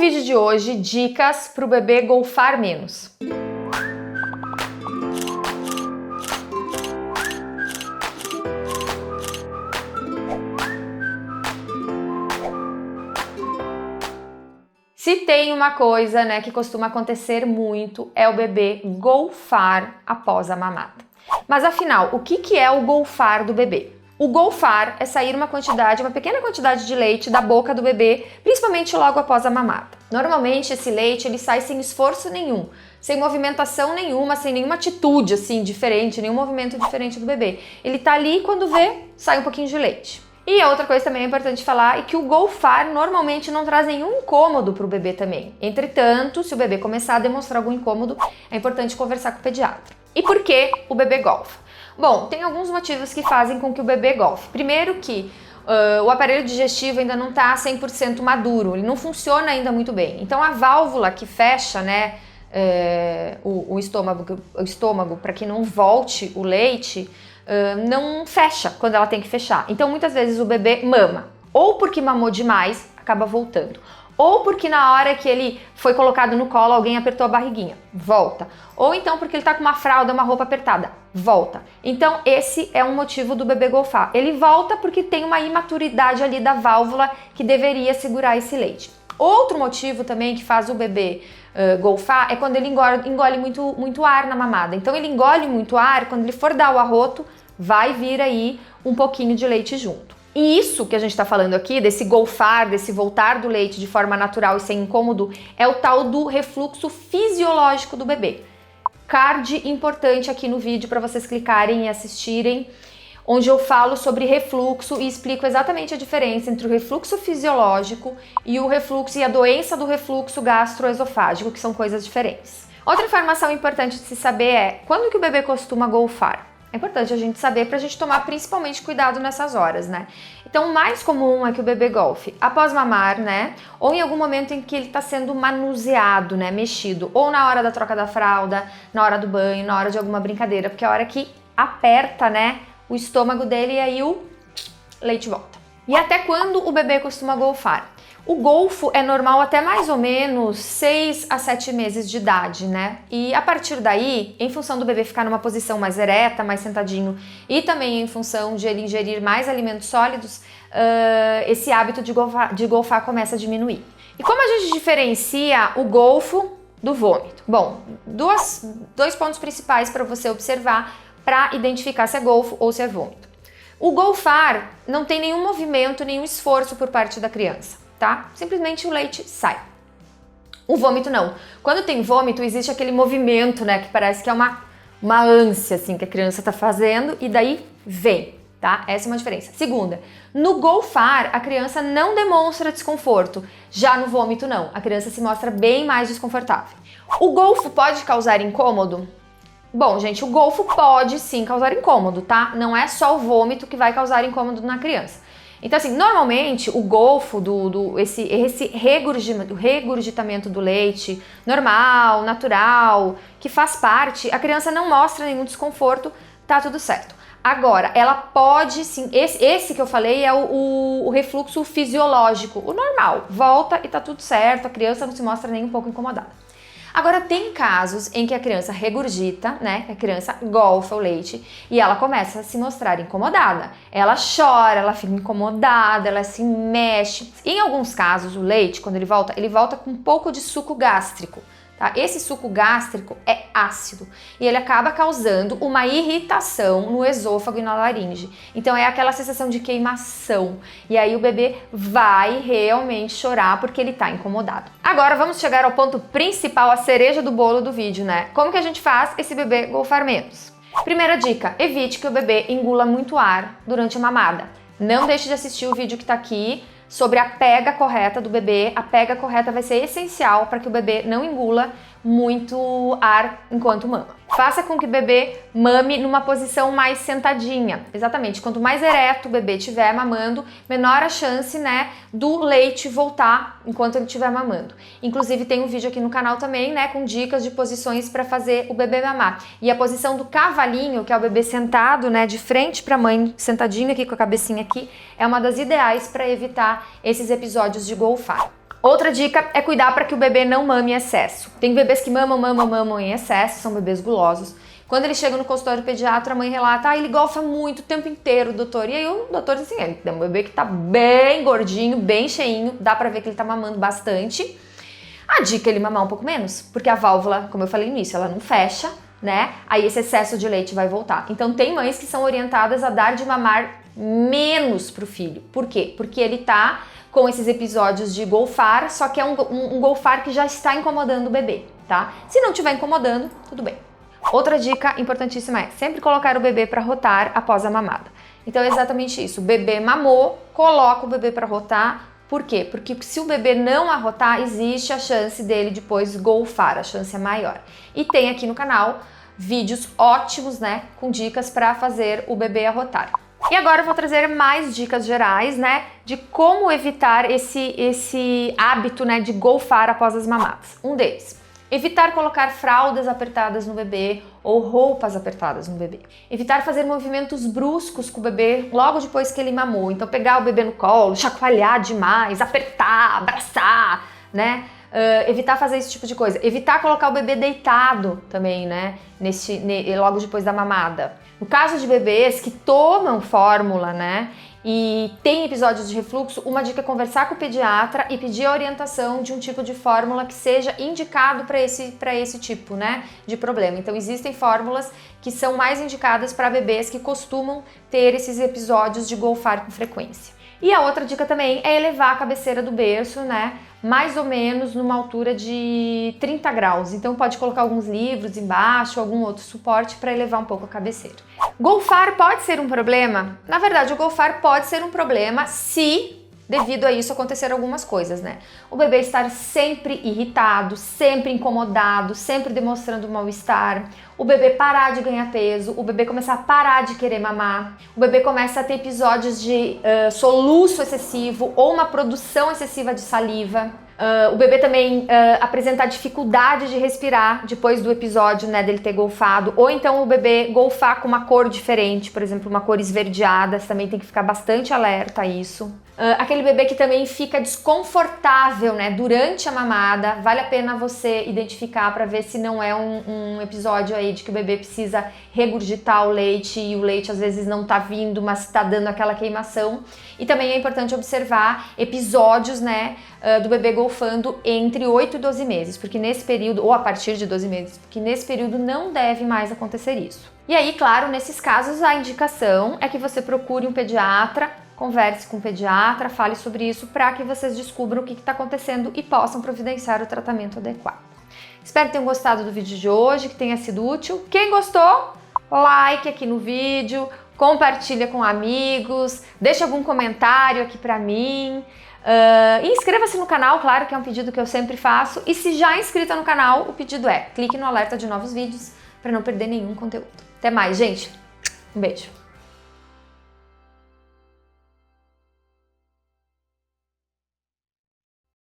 vídeo de hoje, dicas para o bebê golfar menos. Se tem uma coisa, né, que costuma acontecer muito, é o bebê golfar após a mamada. Mas afinal, o que é o golfar do bebê? O golfar é sair uma pequena quantidade de leite da boca do bebê, principalmente logo após a mamada. Normalmente esse leite ele sai sem esforço nenhum, sem movimentação nenhuma, sem nenhuma atitude assim diferente, nenhum movimento diferente do bebê. Ele tá ali, quando vê, sai um pouquinho de leite. E a outra coisa também é importante falar é que o golfar normalmente não traz nenhum incômodo para o bebê também. Entretanto, se o bebê começar a demonstrar algum incômodo, é importante conversar com o pediatra. E por que o bebê golfa? Bom, tem alguns motivos que fazem com que o bebê golfe. Primeiro que o aparelho digestivo ainda não está 100% maduro, ele não funciona ainda muito bem. Então a válvula que fecha, né, o estômago para que não volte o leite, não fecha quando ela tem que fechar. Então muitas vezes o bebê mama, ou porque mamou demais, acaba voltando, ou porque na hora que ele foi colocado no colo alguém apertou a barriguinha, volta, ou então porque ele tá com uma fralda, uma roupa apertada, volta. Então esse é um motivo do bebê golfar. Ele volta porque tem uma imaturidade ali da válvula que deveria segurar esse leite. Outro motivo também que faz o bebê golfar é quando ele engole muito ar na mamada. Então ele engole muito ar, quando ele for dar o arroto, vai vir aí um pouquinho de leite junto. E isso que a gente está falando aqui, desse golfar, desse voltar do leite de forma natural e sem incômodo, é o tal do refluxo fisiológico do bebê. Card importante aqui no vídeo para vocês clicarem e assistirem, onde eu falo sobre refluxo e explico exatamente a diferença entre o refluxo fisiológico e o refluxo e a doença do refluxo gastroesofágico, que são coisas diferentes. Outra informação importante de se saber é quando que o bebê costuma golfar. É importante a gente saber para a gente tomar principalmente cuidado nessas horas, né? Então, o mais comum é que o bebê golfe após mamar, né? Ou em algum momento em que ele está sendo manuseado, né? Mexido. Ou na hora da troca da fralda, na hora do banho, na hora de alguma brincadeira. Porque é a hora que aperta, né? O estômago dele e aí o leite volta. E até quando o bebê costuma golfar? O golfo é normal até mais ou menos 6 a 7 meses de idade, né? E a partir daí, em função do bebê ficar numa posição mais ereta, mais sentadinho, e também em função de ele ingerir mais alimentos sólidos, esse hábito de golfar começa a diminuir. E como a gente diferencia o golfo do vômito? Bom, dois pontos principais para você observar para identificar se é golfo ou se é vômito. O golfar não tem nenhum movimento, nenhum esforço por parte da criança, tá? Simplesmente o leite sai. O vômito não. Quando tem vômito, existe aquele movimento, né, que parece que é uma ânsia, assim, que a criança tá fazendo e daí vem, tá? Essa é uma diferença. Segunda, no golfar, a criança não demonstra desconforto. Já no vômito, não. A criança se mostra bem mais desconfortável. O golfo pode causar incômodo? Bom, gente, o golfo pode sim causar incômodo, tá? Não é só o vômito que vai causar incômodo na criança. Então, assim, normalmente o golfo, esse regurgitamento do leite normal, natural, que faz parte, a criança não mostra nenhum desconforto, tá tudo certo. Agora, ela pode sim, esse que eu falei é o refluxo fisiológico, o normal, volta e tá tudo certo, a criança não se mostra nem um pouco incomodada. Agora, tem casos em que a criança regurgita, né, que a criança golfa o leite e ela começa a se mostrar incomodada. Ela chora, ela fica incomodada, ela se mexe. Em alguns casos, o leite, quando ele volta com um pouco de suco gástrico. Tá? Esse suco gástrico é ácido e ele acaba causando uma irritação no esôfago e na laringe. Então é aquela sensação de queimação e aí o bebê vai realmente chorar porque ele tá incomodado. Agora vamos chegar ao ponto principal, a cereja do bolo do vídeo, né? Como que a gente faz esse bebê golfar menos? Primeira dica, evite que o bebê engula muito ar durante a mamada. Não deixe de assistir o vídeo que tá aqui sobre a pega correta do bebê. A pega correta vai ser essencial para que o bebê não engula muito ar enquanto mama. Faça com que o bebê mame numa posição mais sentadinha. Exatamente, quanto mais ereto o bebê estiver mamando, menor a chance, né, do leite voltar enquanto ele estiver mamando. Inclusive tem um vídeo aqui no canal também, né, com dicas de posições para fazer o bebê mamar. E a posição do cavalinho, que é o bebê sentado, né, de frente para a mãe, sentadinho aqui com a cabecinha aqui, é uma das ideais para evitar esses episódios de golfar. Outra dica é cuidar para que o bebê não mame em excesso. Tem bebês que mamam em excesso, são bebês gulosos. Quando ele chega no consultório pediatra, a mãe relata, ele golfa muito o tempo inteiro, doutor. E aí o doutor diz assim, ele tem um bebê que tá bem gordinho, bem cheinho, dá pra ver que ele tá mamando bastante. A dica é ele mamar um pouco menos, porque a válvula, como eu falei no início, ela não fecha, né? Aí esse excesso de leite vai voltar. Então tem mães que são orientadas a dar de mamar menos pro filho. Por quê? Porque ele tá com esses episódios de golfar, só que é um golfar que já está incomodando o bebê, tá? Se não estiver incomodando, tudo bem. Outra dica importantíssima é sempre colocar o bebê para rotar após a mamada. Então é exatamente isso, o bebê mamou, coloca o bebê para rotar. Por quê? Porque se o bebê não arrotar, existe a chance dele depois golfar, a chance é maior. E tem aqui no canal vídeos ótimos, né, com dicas para fazer o bebê arrotar. E agora eu vou trazer mais dicas gerais, né, de como evitar esse hábito, né, de golfar após as mamadas. Um deles, evitar colocar fraldas apertadas no bebê ou roupas apertadas no bebê. Evitar fazer movimentos bruscos com o bebê logo depois que ele mamou. Então pegar o bebê no colo, chacoalhar demais, apertar, abraçar, né? Evitar fazer esse tipo de coisa. Evitar colocar o bebê deitado também, né? Logo depois da mamada. No caso de bebês que tomam fórmula, né? E tem episódios de refluxo, uma dica é conversar com o pediatra e pedir a orientação de um tipo de fórmula que seja indicado para esse tipo, né, de problema. Então existem fórmulas que são mais indicadas para bebês que costumam ter esses episódios de golfar com frequência. E a outra dica também é elevar a cabeceira do berço, né, mais ou menos numa altura de 30 graus. Então pode colocar alguns livros embaixo, algum outro suporte para elevar um pouco a cabeceira. Golfar pode ser um problema? Na verdade, o golfar pode ser um problema se, devido a isso, acontecer algumas coisas, né? O bebê estar sempre irritado, sempre incomodado, sempre demonstrando mal-estar, o bebê parar de ganhar peso, o bebê começar a parar de querer mamar, o bebê começa a ter episódios de soluço excessivo ou uma produção excessiva de saliva. O bebê também apresentar dificuldade de respirar depois do episódio, né, dele ter golfado, ou então o bebê golfar com uma cor diferente, por exemplo, uma cor esverdeada, você também tem que ficar bastante alerta a isso. Aquele bebê que também fica desconfortável, né, durante a mamada, vale a pena você identificar para ver se não é um episódio aí de que o bebê precisa regurgitar o leite e o leite às vezes não tá vindo, mas tá dando aquela queimação. E também é importante observar episódios, né, do bebê golfando entre 8 e 12 meses, porque nesse período, ou a partir de 12 meses, porque nesse período não deve mais acontecer isso. E aí, claro, nesses casos a indicação é que você procure um pediatra, converse com o pediatra, fale sobre isso para que vocês descubram o que está acontecendo e possam providenciar o tratamento adequado. Espero que tenham gostado do vídeo de hoje, que tenha sido útil. Quem gostou, like aqui no vídeo, compartilha com amigos, deixa algum comentário aqui para mim. Inscreva-se no canal, claro que é um pedido que eu sempre faço. E se já é inscrita no canal, o pedido é clique no alerta de novos vídeos para não perder nenhum conteúdo. Até mais, gente. Um beijo.